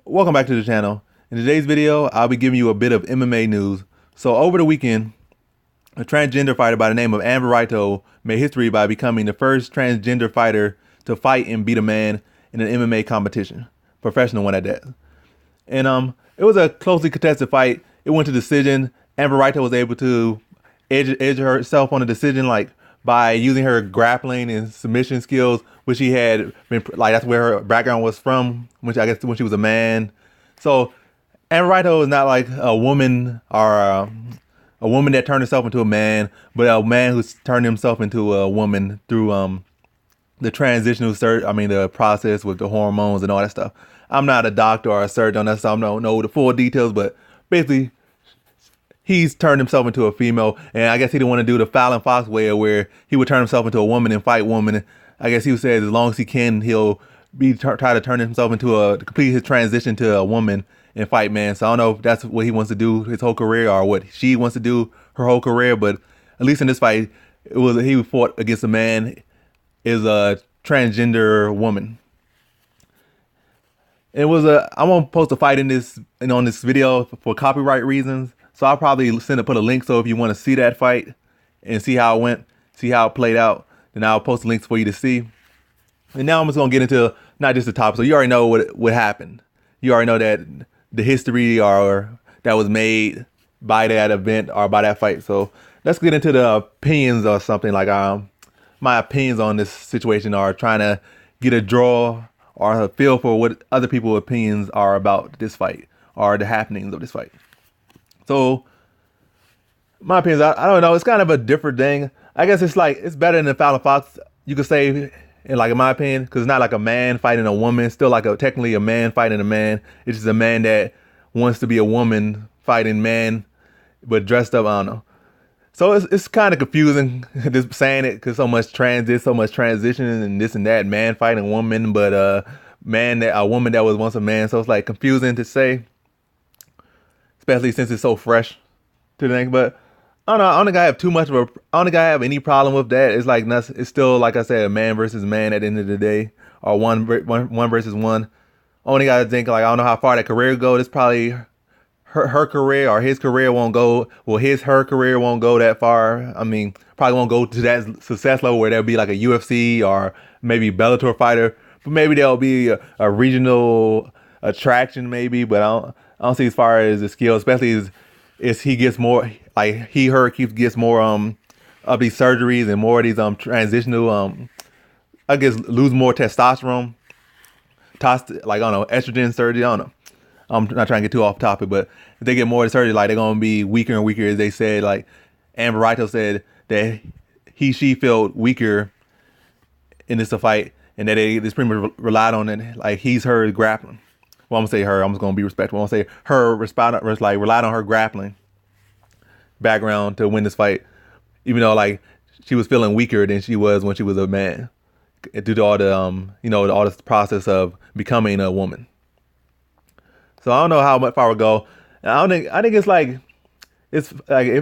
Welcome back to the channel. In today's video, I'll be giving you a bit of MMA news. So over the weekend, a transgender fighter by the name of Veriato made history by becoming the first transgender fighter to fight and beat a man in an MMA competition, professional one at that. And it was a closely contested fight. It went to decision. Veriato was able to edge herself on the decision, like by using her grappling and submission skills, which she had been like that's where her background was from, which I guess when she was a man. So Veriato is not like a woman or a woman that turned herself into a man, but a man who's turned himself into a woman through the transitional the process with the hormones and all that stuff. I'm not a doctor or a surgeon on that, so I don't know the full details, but basically he's turned himself into a female, and I guess he didn't want to do the Fallon Fox way where he would turn himself into a woman and fight women. I guess he would say as long as he can, he'll try to turn himself into to complete his transition to a woman and fight man. So I don't know if that's what he wants to do his whole career or what she wants to do her whole career, but at least in this fight, he fought against a man is a transgender woman. I won't post a fight in this and on this video for copyright reasons. So I'll probably put a link. So if you want to see that fight and see how it went, see how it played out, then I'll post links for you to see. And now I'm just gonna get into not just the topic. So you already know what happened. You already know that the history or that was made by that event or by that fight. So let's get into the opinions or something like my opinions on this situation, or trying to get a draw or a feel for what other people's opinions are about this fight or the happenings of this fight. So my opinions, I don't know. It's kind of a different thing. I guess it's better than the Fallon Fox, you could say, in my opinion, because it's not like a man fighting a woman. It's still technically a man fighting a man. It's just a man that wants to be a woman fighting man, but dressed up. I don't know. So it's kind of confusing just saying it, because so much transition and this and that, man fighting woman, but a woman that was once a man. So it's confusing to say, especially since it's so fresh to think. But I don't know. I don't think I have I don't think I have any problem with that. It's still, like I said, a man versus man at the end of the day, or one versus one. Only got to think, I don't know how far that career goes. It's probably her career or his career won't go. Well, her career won't go that far. I mean, probably won't go to that success level where there'll be like a UFC or maybe Bellator fighter. But maybe there'll be a regional attraction, maybe. But I don't see as far as the skill, especially as he gets more, gets more of these surgeries and more of these transitional I guess lose more testosterone, I don't know, estrogen surgery. I don't know. I'm not trying to get too off topic, but if they get more surgery, they're gonna be weaker and weaker, as they said. Veriato said that she felt weaker in this fight, and that they just pretty much relied on it. He's her grappling. Well, I'm gonna say her. I'm just gonna be respectful. I'm gonna say her relied on her grappling background to win this fight, even though she was feeling weaker than she was when she was a man, due to all the all this process of becoming a woman. So I don't know how far would go. I think it's if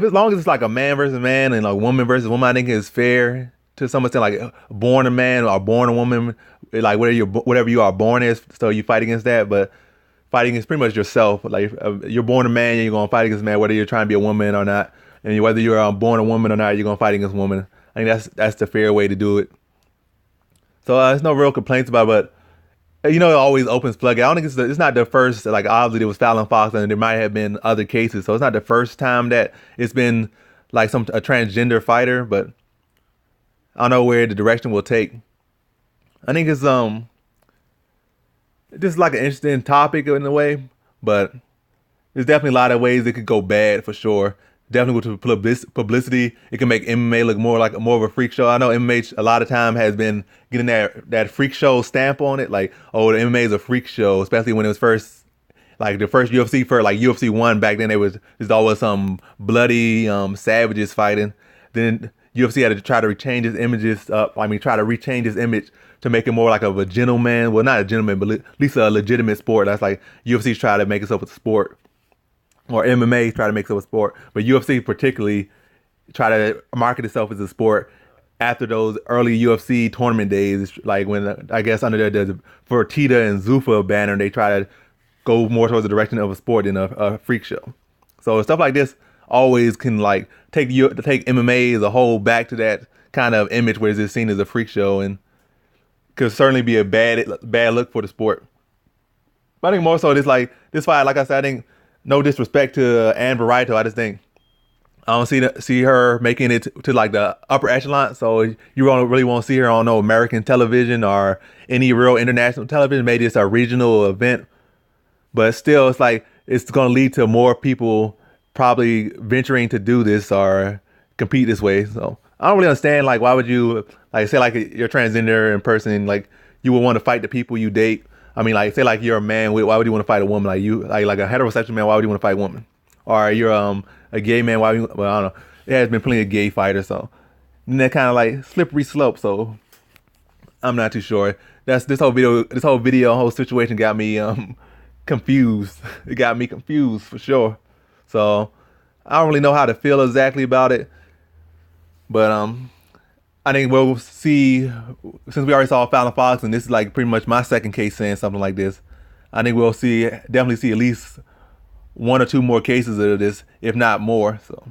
as long as it's a man versus man and woman versus woman, I think it's fair to some extent. Born a man or born a woman, whatever you are born as, so you fight against that. But fighting against pretty much yourself. You're born a man, and you're gonna fight against a man, whether you're trying to be a woman or not, and whether you're born a woman or not, you're gonna fight against a woman. I think that's the fair way to do it. So there's no real complaints about it, but it always opens floodgates. I don't think it's not the first. Obviously there was Fallon Fox, and there might have been other cases. So it's not the first time that it's been a transgender fighter, but I don't know where the direction will take. I think it's just an interesting topic in a way, but there's definitely a lot of ways it could go bad for sure. Definitely with publicity, it can make MMA look more of a freak show. I know MMA a lot of time has been getting that freak show stamp on it, the MMA is a freak show, especially when it was first the first UFC for UFC 1 back then. There's always some bloody savages fighting. Then UFC had to try to rechange his images try to rechange his image to make it more of a gentleman. Well, not a gentleman, but at least a legitimate sport. That's UFC's try to make itself a sport, or MMA try to make itself a sport. But UFC particularly try to market itself as a sport after those early UFC tournament days. When I guess under the Fertitta and Zuffa banner, they try to go more towards the direction of a sport than a freak show. So stuff like this always can like take MMA as a whole back to that kind of image where it's seen as a freak show, and could certainly be a bad look for the sport. But I think more so this fight, like I said, I think no disrespect to Ann Veriato, I just think I don't see her making it to like the upper echelon. So you don't really want to see her on no American television or any real international television. Maybe it's a regional event, but still, it's like it's going to lead to more people probably venturing to do this or compete this way. So I don't really understand like why would you like say like you're transgender in person, like you would want to fight the people you date. I mean, like say like you're a man, why would you want to fight a woman? Like you like a heterosexual man, why would you want to fight a woman? Or you're a gay man, why would you, well, I don't know. There has been plenty of gay fighters, so and that kind of like slippery slope. So I'm not too sure. This whole whole situation got me confused. It got me confused for sure. So I don't really know how to feel exactly about it. But I think we'll see, since we already saw Fallon Fox, and this is like pretty much my second case saying something like this. I think we'll definitely see at least 1 or 2 more cases of this, if not more. So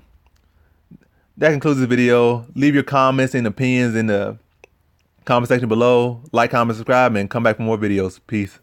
that concludes the video. Leave your comments and opinions in the comment section below. Like, comment, subscribe, and come back for more videos. Peace.